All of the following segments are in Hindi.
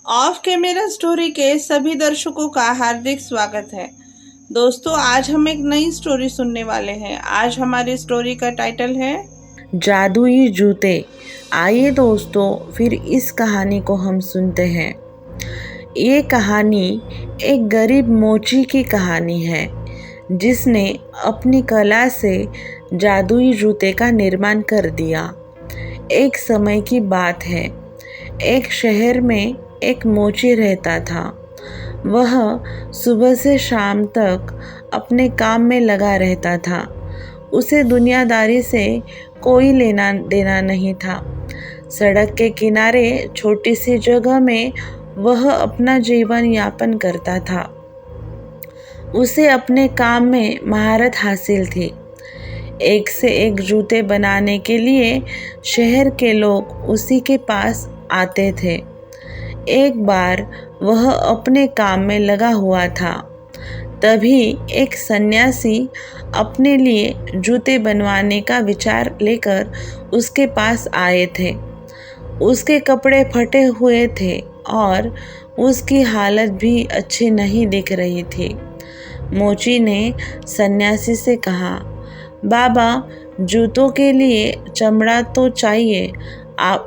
ऑफ कैमरा स्टोरी के सभी दर्शकों का हार्दिक स्वागत है। दोस्तों, आज हम एक नई स्टोरी सुनने वाले हैं। आज हमारी स्टोरी का टाइटल है जादुई जूते। आइए दोस्तों, फिर इस कहानी को हम सुनते हैं। ये कहानी एक गरीब मोची की कहानी है जिसने अपनी कला से जादुई जूते का निर्माण कर दिया। एक समय की बात है, एक शहर में एक मोची रहता था। वह सुबह से शाम तक अपने काम में लगा रहता था। उसे दुनियादारी से कोई लेना देना नहीं था। सड़क के किनारे छोटी सी जगह में वह अपना जीवन यापन करता था। उसे अपने काम में महारत हासिल थी। एक से एक जूते बनाने के लिए शहर के लोग उसी के पास आते थे। एक बार वह अपने काम में लगा हुआ था, तभी एक सन्यासी अपने लिए जूते बनवाने का विचार लेकर उसके पास आए थे। उसके कपड़े फटे हुए थे और उसकी हालत भी अच्छी नहीं दिख रही थी। मोची ने सन्यासी से कहा, बाबा, जूतों के लिए चमड़ा तो चाहिए।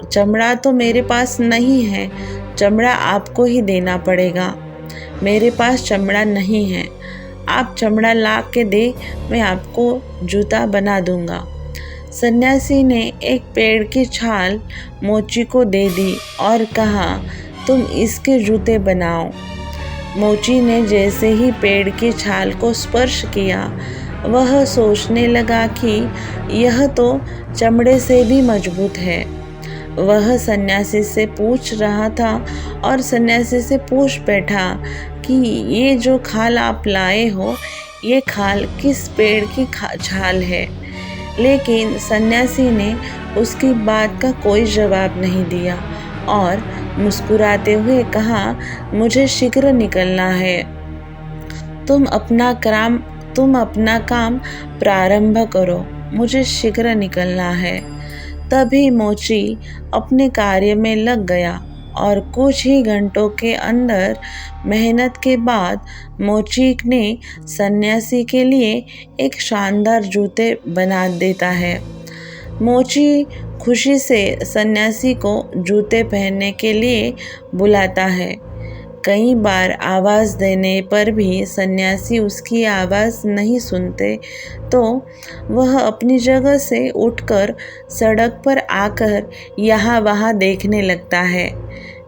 चमड़ा तो मेरे पास नहीं है। चमड़ा आपको ही देना पड़ेगा। मेरे पास चमड़ा नहीं है। आप चमड़ा ला के दे, मैं आपको जूता बना दूंगा। सन्यासी ने एक पेड़ की छाल मोची को दे दी और कहा, तुम इसके जूते बनाओ। मोची ने जैसे ही पेड़ की छाल को स्पर्श किया, वह सोचने लगा कि यह तो चमड़े से भी मजबूत है। वह सन्यासी से पूछ रहा था और सन्यासी से पूछ बैठा कि ये जो खाल आप लाए हो, ये खाल किस पेड़ की छाल है। लेकिन सन्यासी ने उसकी बात का कोई जवाब नहीं दिया और मुस्कुराते हुए कहा, मुझे शीघ्र निकलना है। तुम अपना काम प्रारंभ करो, मुझे शीघ्र निकलना है। तभी मोची अपने कार्य में लग गया और कुछ ही घंटों के अंदर मेहनत के बाद मोची ने सन्यासी के लिए एक शानदार जूते बना देता है। मोची खुशी से सन्यासी को जूते पहनने के लिए बुलाता है। कई बार आवाज़ देने पर भी सन्यासी उसकी आवाज़ नहीं सुनते तो वह अपनी जगह से उठकर सड़क पर आकर यहाँ वहाँ देखने लगता है,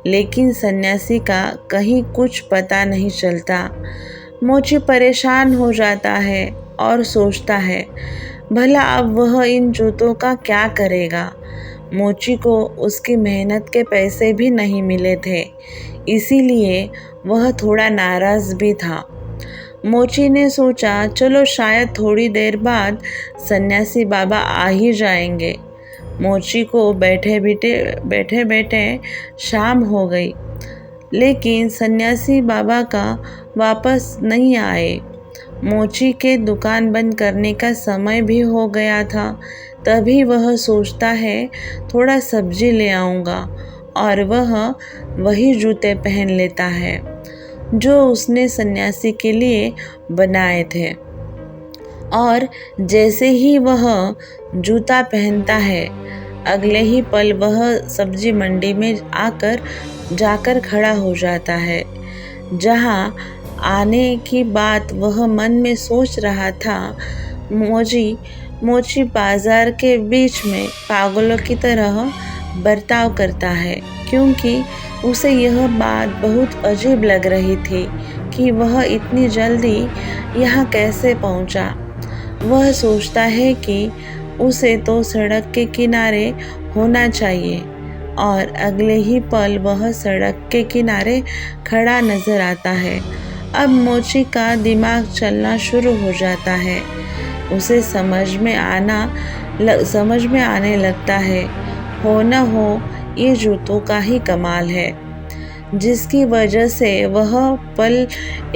लेकिन सन्यासी का कहीं कुछ पता नहीं चलता। मोची परेशान हो जाता है और सोचता है, भला अब वह इन जूतों का क्या करेगा। मोची को उसकी मेहनत के पैसे भी नहीं मिले थे, इसीलिए वह थोड़ा नाराज़ भी था। मोची ने सोचा, चलो शायद थोड़ी देर बाद सन्यासी बाबा आ ही जाएंगे। मोची को बैठे बैठे शाम हो गई, लेकिन सन्यासी बाबा का वापस नहीं आए। मोची के दुकान बंद करने का समय भी हो गया था। तभी वह सोचता है, थोड़ा सब्जी ले आऊँगा, और वह वही जूते पहन लेता है जो उसने सन्यासी के लिए बनाए थे। और जैसे ही वह जूता पहनता है, अगले ही पल वह सब्जी मंडी में जाकर खड़ा हो जाता है। जहाँ आने की बात वह मन में सोच रहा था, मोची बाजार के बीच में पागलों की तरह बर्ताव करता है, क्योंकि उसे यह बात बहुत अजीब लग रही थी कि वह इतनी जल्दी यहाँ कैसे पहुँचा। वह सोचता है कि उसे तो सड़क के किनारे होना चाहिए, और अगले ही पल वह सड़क के किनारे खड़ा नजर आता है। अब मोची का दिमाग चलना शुरू हो जाता है। उसे समझ में आने लगता है, हो न हो ये जूतों का ही कमाल है, जिसकी वजह से वह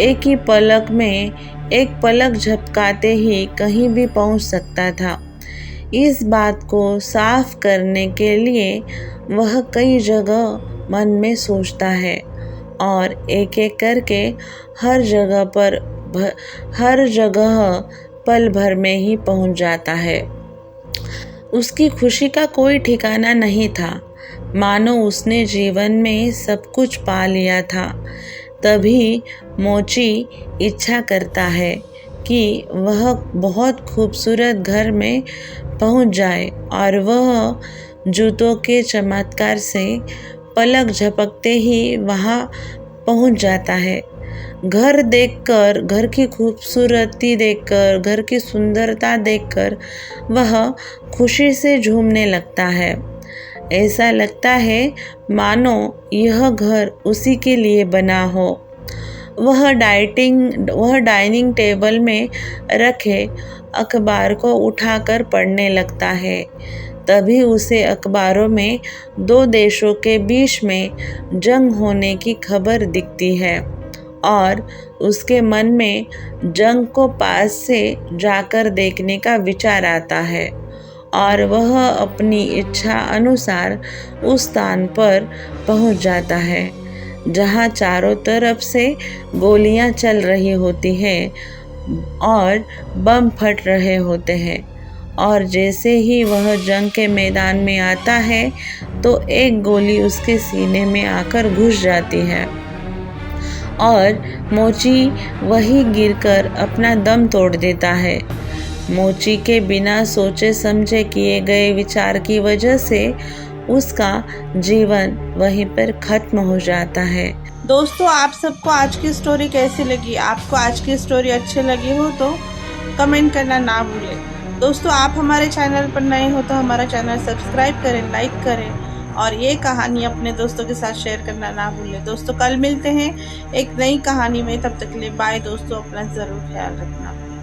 एक ही पलक में एक पलक झपकाते ही कहीं भी पहुंच सकता था। इस बात को साफ करने के लिए वह कई जगह मन में सोचता है और एक एक करके हर जगह पल भर में ही पहुंच जाता है। उसकी खुशी का कोई ठिकाना नहीं था, मानो उसने जीवन में सब कुछ पा लिया था। तभी मोची इच्छा करता है कि वह बहुत खूबसूरत घर में पहुंच जाए और वह जूतों के चमत्कार से पलक झपकते ही वहां पहुंच जाता है। घर देखकर, घर की खूबसूरती देखकर, घर की सुंदरता देखकर वह खुशी से झूमने लगता है। ऐसा लगता है मानो यह घर उसी के लिए बना हो। वह डाइनिंग टेबल में रखे अखबार को उठाकर पढ़ने लगता है। तभी उसे अखबारों में 2 देशों के बीच में जंग होने की खबर दिखती है और उसके मन में जंग को पास से जाकर देखने का विचार आता है और वह अपनी इच्छा अनुसार उस स्थान पर पहुंच जाता है जहां चारों तरफ से गोलियां चल रही होती हैं और बम फट रहे होते हैं। और जैसे ही वह जंग के मैदान में आता है तो एक गोली उसके सीने में आकर घुस जाती है और मोची वहीं गिरकर अपना दम तोड़ देता है। मोची के बिना सोचे समझे किए गए विचार की वजह से उसका जीवन वहीं पर खत्म हो जाता है। दोस्तों, आप सबको आज की स्टोरी कैसी लगी? आपको आज की स्टोरी अच्छी लगी हो तो कमेंट करना ना भूलें। दोस्तों, आप हमारे चैनल पर नए हो तो हमारा चैनल सब्सक्राइब करें, लाइक करें और ये कहानी अपने दोस्तों के साथ शेयर करना ना भूलें। दोस्तों, कल मिलते हैं एक नई कहानी में। तब तक के लिए बाय दोस्तों, अपना ज़रूर ख्याल रखना।